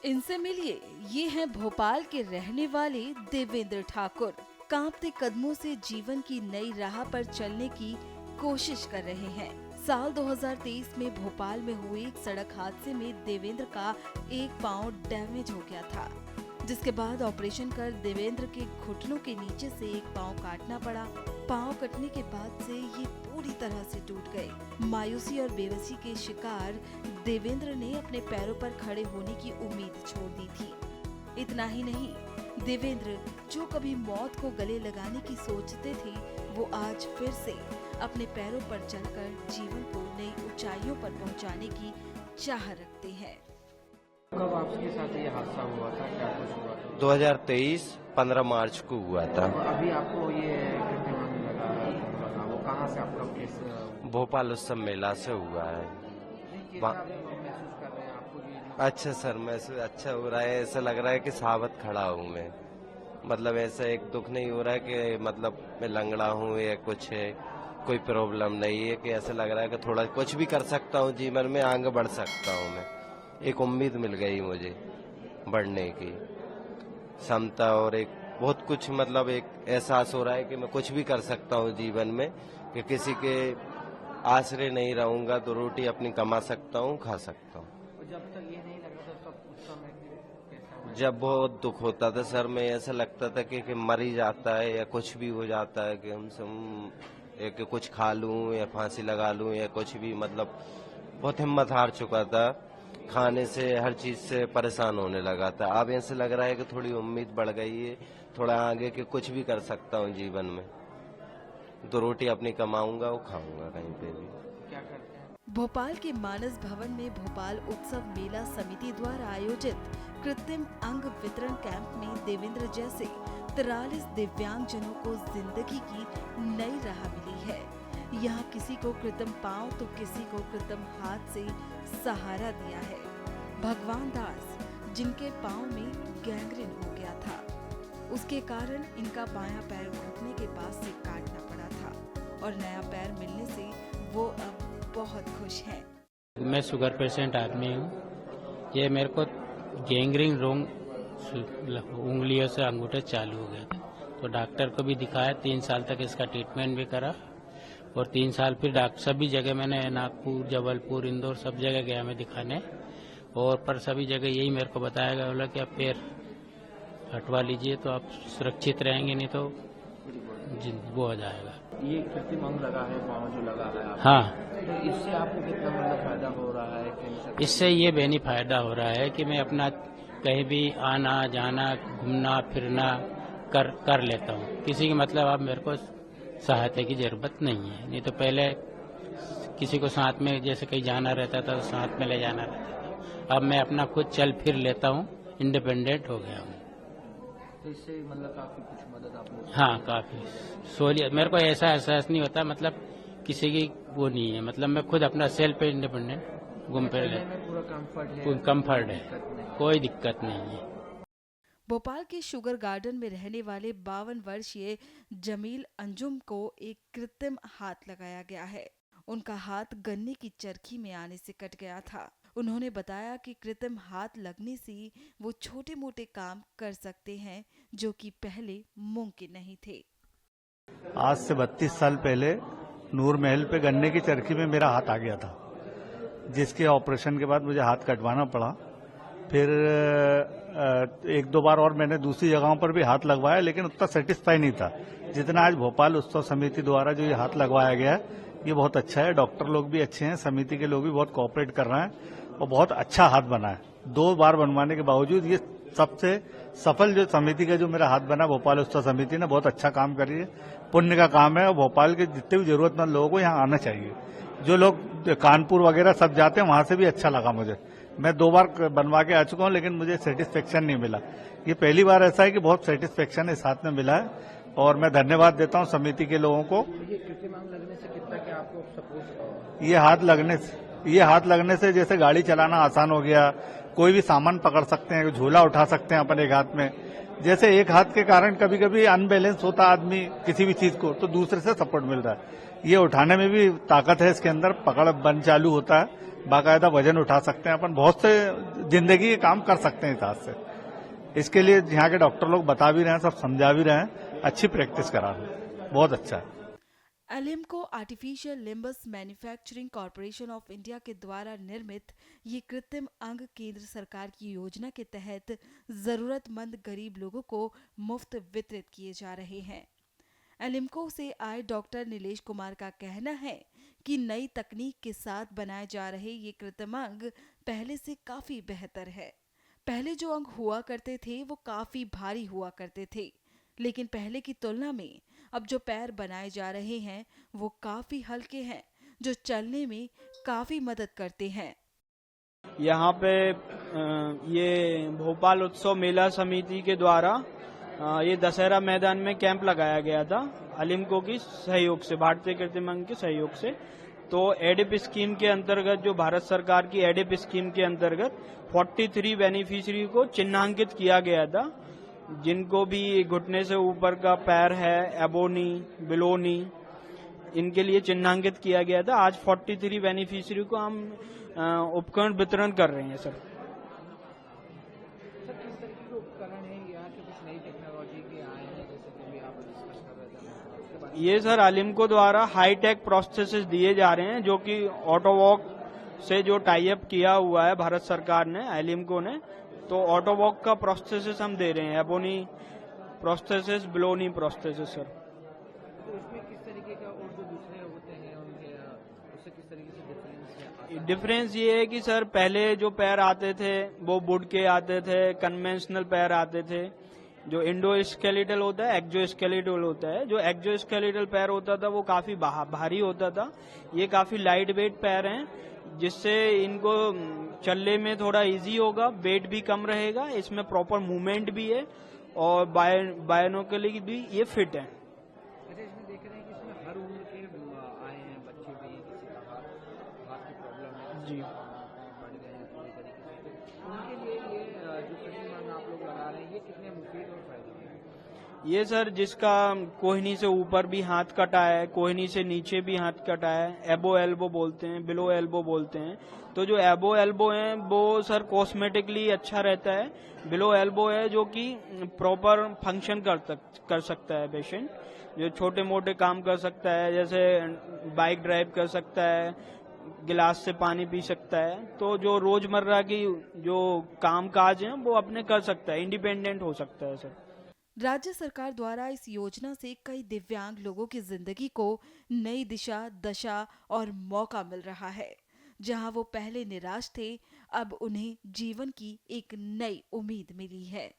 इनसे मिलिए, ये हैं भोपाल के रहने वाले देवेंद्र ठाकुर। कांपते कदमों से जीवन की नई राह पर चलने की कोशिश कर रहे हैं। साल 2023 में भोपाल में हुए एक सड़क हादसे में देवेंद्र का एक पांव डैमेज हो गया था, जिसके बाद ऑपरेशन कर देवेंद्र के घुटनों के नीचे से एक पांव काटना पड़ा। पांव कटने के बाद से ये पूरी तरह से टूट गए। मायूसी और बेबसी के शिकार देवेंद्र ने अपने पैरों पर खड़े होने की उम्मीद छोड़ दी थी। इतना ही नहीं, देवेंद्र जो कभी मौत को गले लगाने की सोचते थे, वो आज फिर से अपने पैरों पर चलकर जीवन को नई ऊंचाइयों पर पहुंचाने की चाह रखते हैं। कब आपके साथ ये हादसा हुआ था, क्या कुछ हुआ था? 2023 15 मार्च को हुआ था। अभी आपको ये कितने मन लगा, वो कहाँ से आपका केस? भोपाल उत्सव मेला से हुआ है। कैसा आप महसूस कर रहे हैं? आपको ये अच्छा सर, महसूस अच्छा हो रहा है। ऐसा लग रहा है कि साबित खड़ा हूँ मैं। मतलब ऐसा एक दुख नहीं हो रहा है कि मतलब मैं लंगड़ा हूँ या कुछ है, कोई प्रॉब्लम नहीं है। कि ऐसा लग रहा है कि थोड़ा कुछ भी कर सकता हूँ जीवन में, आगे बढ़ सकता हूँ मैं। एक उम्मीद मिल गई मुझे बढ़ने की क्षमता, और एक बहुत कुछ मतलब एक एहसास हो रहा है कि मैं कुछ भी कर सकता हूँ जीवन में, कि किसी के आश्रय नहीं रहूंगा, तो रोटी अपनी कमा सकता हूँ, खा सकता हूँ। जब तक ये नहीं लगा था तब उस समय कैसा? जब बहुत दुख होता था सर, मैं ऐसा लगता था कि मर ही जाता है या कुछ भी हो जाता है, कि हम सब एक कुछ खा लूं या फांसी लगा लूं या कुछ भी। मतलब बहुत हिम्मत हार चुका था, खाने से हर चीज से परेशान होने लगा था। अब ऐसे लग रहा है कि थोड़ी उम्मीद बढ़ गई है, थोड़ा आगे कि कुछ भी कर सकता हूँ जीवन में। 2 रोटी अपनी कमाऊंगा, वो खाऊंगा कहीं पे भी। क्या करते हैं? भोपाल के मानस भवन में भोपाल उत्सव मेला समिति द्वारा आयोजित कृत्रिम अंग वितरण कैंप में देवेंद्र जैसे 43 दिव्यांगजनों को जिंदगी की नई राह मिली है। यहाँ किसी को कृत्रिम पांव तो किसी को कृत्रिम हाथ से सहारा दिया है। भगवान दास, जिनके पांव में गैंग्रीन हो गया था, उसके कारण इनका बायां पैर घुटने के पास से काटना पड़ा था और नया पैर मिलने से वो अब बहुत खुश हैं। मैं शुगर पेशेंट आदमी हूँ। ये मेरे को गैंग्रीन उंगलियों से अंगूठे चालू हो गए थे, तो डॉक्टर को भी दिखाया। 3 साल तक इसका ट्रीटमेंट भी करा और 3 साल फिर डॉक्टर सभी जगह मैंने नागपुर, जबलपुर, इंदौर सब जगह गया मैं दिखाने, और पर सभी जगह यही मेरे को बताया गया, बोला कि आप पैर हटवा लीजिए तो आप सुरक्षित रहेंगे, नहीं तो वो हो जाएगा। ये कृत्रिम अंग लगा है, पाँव जो लगा है आपको, हाँ, तो इससे आपको कितना मतलब फायदा हो रहा है? इससे ये बेनी फायदा हो रहा है कि मैं अपना कहीं भी आना जाना, घूमना फिरना कर लेता हूँ। किसी की मतलब अब मेरे को सहायता की जरूरत नहीं है। नहीं तो पहले किसी को साथ में जैसे कहीं जाना रहता था तो साथ में ले जाना रहता था। अब मैं अपना खुद चल फिर लेता हूँ, इंडिपेंडेंट हो गया हूँ। तो इससे मतलब काफी कुछ मदद आपको? हाँ, काफी सहूलियत। मेरे को ऐसा एहसास नहीं होता, मतलब किसी की वो नहीं है, मतलब मैं खुद अपना सेल्फ इंडिपेंडेंट घूम फिर ले, पूरा कम्फर्ट है, कोई दिक्कत नहीं है। भोपाल के शुगर गार्डन में रहने वाले 52 वर्षीय जमील अंजुम को एक कृत्रिम हाथ लगाया गया है। उनका हाथ गन्ने की चरखी में आने से कट गया था। उन्होंने बताया कि कृत्रिम हाथ लगने से वो छोटे मोटे काम कर सकते हैं, जो कि पहले मुमकिन नहीं थे। आज से 32 साल पहले नूर महल पे गन्ने की चरखी में मेरा हाथ आ गया था, जिसके ऑपरेशन के बाद मुझे हाथ कटवाना पड़ा। फिर 1-2 बार और मैंने दूसरी जगहों पर भी हाथ लगवाया, लेकिन उतना सेटिस्फाई नहीं था जितना आज भोपाल उत्सव समिति द्वारा जो ये हाथ लगवाया गया है, ये बहुत अच्छा है। डॉक्टर लोग भी अच्छे हैं, समिति के लोग भी बहुत कोऑपरेट कर रहे हैं और बहुत अच्छा हाथ बना है। 2 बार बनवाने के बावजूद ये सबसे सफल जो समिति का जो मेरा हाथ बना, भोपाल उत्सव समिति ने बहुत अच्छा काम कर रही है। पुण्य का काम है और भोपाल के जितने भी जरूरतमंद लोगों को यहाँ आना चाहिए। जो लोग कानपुर वगैरह सब जाते हैं, वहां से भी अच्छा लगा मुझे। मैं 2 बार बनवा के आ चुका हूं, लेकिन मुझे सेटिस्फेक्शन नहीं मिला। ये पहली बार ऐसा है कि बहुत सेटिस्फेक्शन इस हाथ में मिला है और मैं धन्यवाद देता हूं समिति के लोगों को। ये कृत्रिम अंग लगने से कितना क्या आपको सपोर्ट? ये हाथ लगने से जैसे गाड़ी चलाना आसान हो गया, कोई भी सामान पकड़ सकते हैं, झोला उठा सकते हैं अपन एक हाथ में। जैसे एक हाथ के कारण कभी कभी अनबैलेंस होता आदमी किसी भी चीज को, तो दूसरे से सपोर्ट मिल रहा है। ये उठाने में भी ताकत है इसके अंदर, पकड़ बंद चालू होता है, बाकायदा वजन उठा सकते हैं अपन, बहुत से जिंदगी के काम कर सकते हैं इस हाथ से। इसके लिए यहाँ के डॉक्टर लोग बता भी रहे हैं, सब समझा भी रहे हैं, अच्छी प्रैक्टिस करा रहे हैं, बहुत अच्छा है। ALIMCO artificial limbs manufacturing corporation of India के द्वारा निर्मित ये कृत्रिम अंग केंद्र सरकार की योजना के तहत जरूरतमंद गरीब लोगों को मुफ्त वितरित किए जा रहे हैं। एलिम्को से आए डॉक्टर नीलेश कुमार का कहना है कि नई तकनीक के साथ बनाए जा रहे ये कृत्रिम अंग पहले से काफी बेहतर है। पहले जो अंग हुआ करते थे वो काफी भारी हुआ करते थे, लेकिन पहले की तुलना में अब जो पैर बनाए जा रहे हैं वो काफी हल्के हैं, जो चलने में काफी मदद करते हैं। यहाँ पे ये भोपाल उत्सव मेला समिति के द्वारा ये दशहरा मैदान में कैंप लगाया गया था एलिम्को की सहयोग से, भारतीय कृत्रिम अंग के सहयोग से। तो एडिप स्कीम के अंतर्गत, जो भारत सरकार की एडिप स्कीम के अंतर्गत 43 बेनिफिशियरी को चिन्हांकित किया गया था, जिनको भी घुटने से ऊपर का पैर है, एबोनी, बिलोनी, इनके लिए चिन्हांकित किया गया था। आज 43 बेनिफिशियरी को हम उपकरण वितरण कर रहे हैं। सर किस तरीके के उपकरण हैं यहाँ के, कुछ नई टेक्नोलॉजी के आए हैं जैसे कि भी आप डिस्कस कर रहे थे, उसके बारे में? ये सर एलिम्को द्वारा हाईटेक प्रोसेसेस दिए जा रहे हैं, जो कि ऑटोवॉक से जो टाई अप किया हुआ है भारत सरकार ने, एलिम्को ने, तो ऑटोवॉक का प्रोसेसेस हम दे रहे हैं, एबोनी प्रोसेसेस, बिलोनी प्रोसेसेस। सर तो इसमें किस तरीके का और जो दूसरे होते हैं उनके उससे किस तरीके से डिफरेंस है? डिफरेंस ये है कि सर पहले जो पैर आते थे वो वुड के आते थे, कन्वेंशनल पैर आते थे। जो इंडोस्केलेटल होता है, एक्सोस्केलेटल होता है। जो एक्सोस्केलेटल पैर होता था वो काफी भारी होता था, ये काफी लाइट वेट पैर हैं, जिससे इनको चलने में थोड़ा इजी होगा, वेट भी कम रहेगा, इसमें प्रॉपर मूवमेंट भी है और बायोनोकली भी ये फिट है। अच्छा, इसमें देख रहे हैं कि इसमें हर उम्र के आए हैं, बच्चे भी, किसी का हाथ की प्रॉब्लम है जी, बढ़ गए हैं पूरी तरीके से, तो उनके लिए ये जो कृत्रिम अंग आप लोग लगा रहे हैं ये कितने मुफीद और फायदेमंद है? ये सर जिसका कोहनी से ऊपर भी हाथ कटा है, कोहनी से नीचे भी हाथ कटा है, एबो एल्बो बोलते हैं, बिलो एल्बो बोलते हैं। तो जो एबो एल्बो है वो सर कॉस्मेटिकली अच्छा रहता है। बिलो एल्बो है जो कि प्रॉपर फंक्शन कर सकता है पेशेंट, जो छोटे मोटे काम कर सकता है, जैसे बाइक ड्राइव कर सकता है, गिलास से पानी पी सकता है। तो जो रोजमर्रा की जो काम काज है वो अपने कर सकता है, इंडिपेंडेंट हो सकता है। सर राज्य सरकार द्वारा इस योजना से कई दिव्यांग लोगों की जिंदगी को नई दिशा, दशा और मौका मिल रहा है। जहां वो पहले निराश थे, अब उन्हें जीवन की एक नई उम्मीद मिली है।